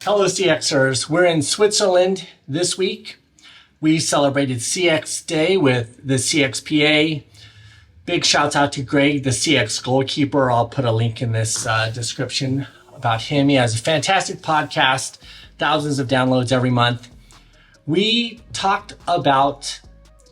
Hello CXers, we're in Switzerland this week. We celebrated CX Day with the CXPA. Big shouts out to Greg The CX Goalkeeper. I'll put a link in this description about him. He has a fantastic podcast, thousands of downloads every month. We talked about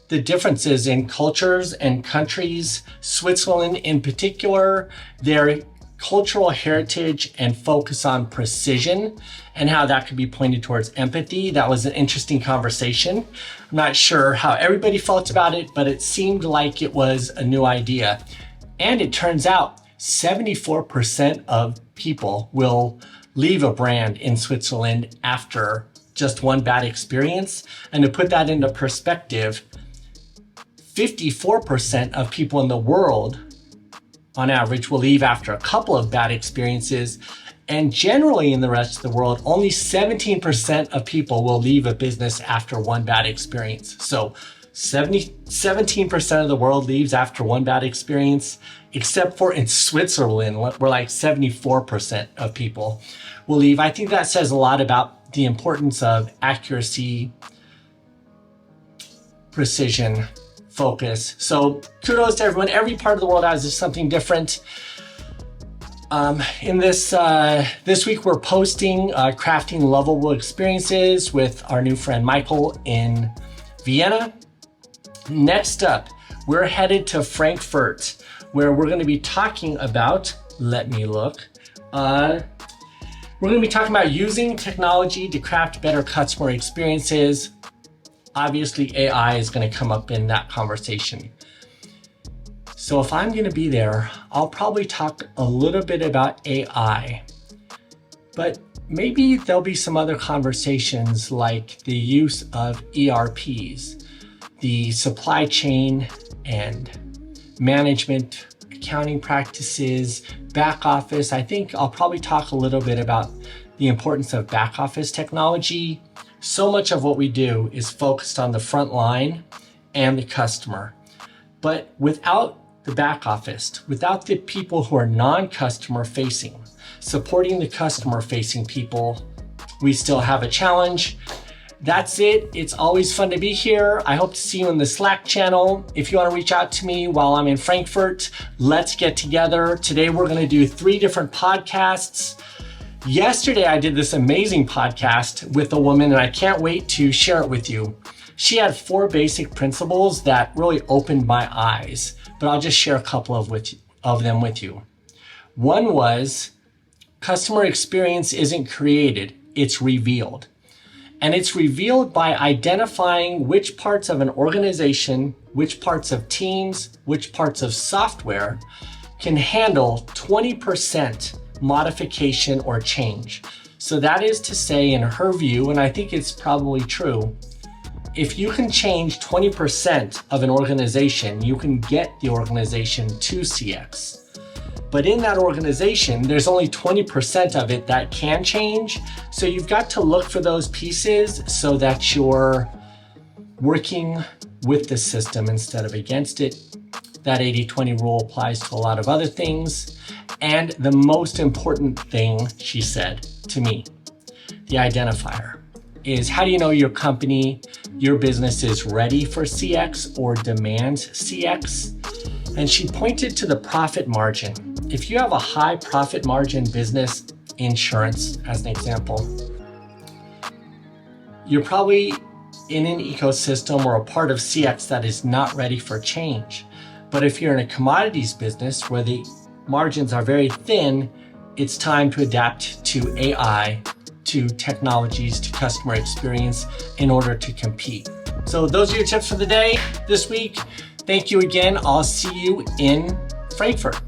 the differences in cultures and countries, Switzerland in particular, their cultural heritage and focus on precision and how that could be pointed towards empathy. That was an interesting conversation. I'm not sure how everybody felt about it, but it seemed like it was a new idea. And it turns out 74% of people will leave a brand in Switzerland after just one bad experience. And to put that into perspective, 54% of people in the world on average will leave after a couple of bad experiences. And generally in the rest of the world, only 17% of people will leave a business after one bad experience. So 17% of the world leaves after one bad experience, except for in Switzerland, where like 74% of people will leave. I think that says a lot about the importance of accuracy, precision, focus. So kudos to everyone. Every part of the world has something different. In this week, we're posting crafting lovable experiences with our new friend Michael in Vienna. Next up, we're headed to Frankfurt, where we're going to be talking about, we're going to be talking about using technology to craft better customer experiences. Obviously, AI is going to come up in that conversation. So if I'm going to be there, I'll probably talk a little bit about AI, but maybe there'll be some other conversations like the use of ERPs, the supply chain and management, accounting practices, back office. I think I'll probably talk a little bit about the importance of back office technology. So much of what we do is focused on the front line and the customer. But without the back office, without the people who are non-customer facing, supporting the customer facing people, we still have a challenge. That's it. It's always fun to be here. I hope to see you in the Slack channel. If you want to reach out to me while I'm in Frankfurt, let's get together. Today, we're going to do 3 different podcasts. Yesterday, I did this amazing podcast with a woman, and I can't wait to share it with you. She had 4 basic principles that really opened my eyes, but I'll just share a couple of them with you. One was, customer experience isn't created, it's revealed. And it's revealed by identifying which parts of an organization, which parts of teams, which parts of software can handle 20% modification or change. So that is to say, in her view, and I think it's probably true, if you can change 20% of an organization, you can get the organization to CX. But in that organization, there's only 20% of it that can change. So you've got to look for those pieces so that you're working with the system instead of against it. That 80-20 rule applies to a lot of other things. And the most important thing, she said to me, the identifier, is how do you know your company, your business is ready for CX or demands CX? And she pointed to the profit margin. If you have a high profit margin business, insurance as an example, you're probably in an ecosystem or a part of CX that is not ready for change. But if you're in a commodities business where the margins are very thin, it's time to adapt to AI, to technologies, to customer experience in order to compete. So those are your tips for the day this week. Thank you again. I'll see you in Frankfurt.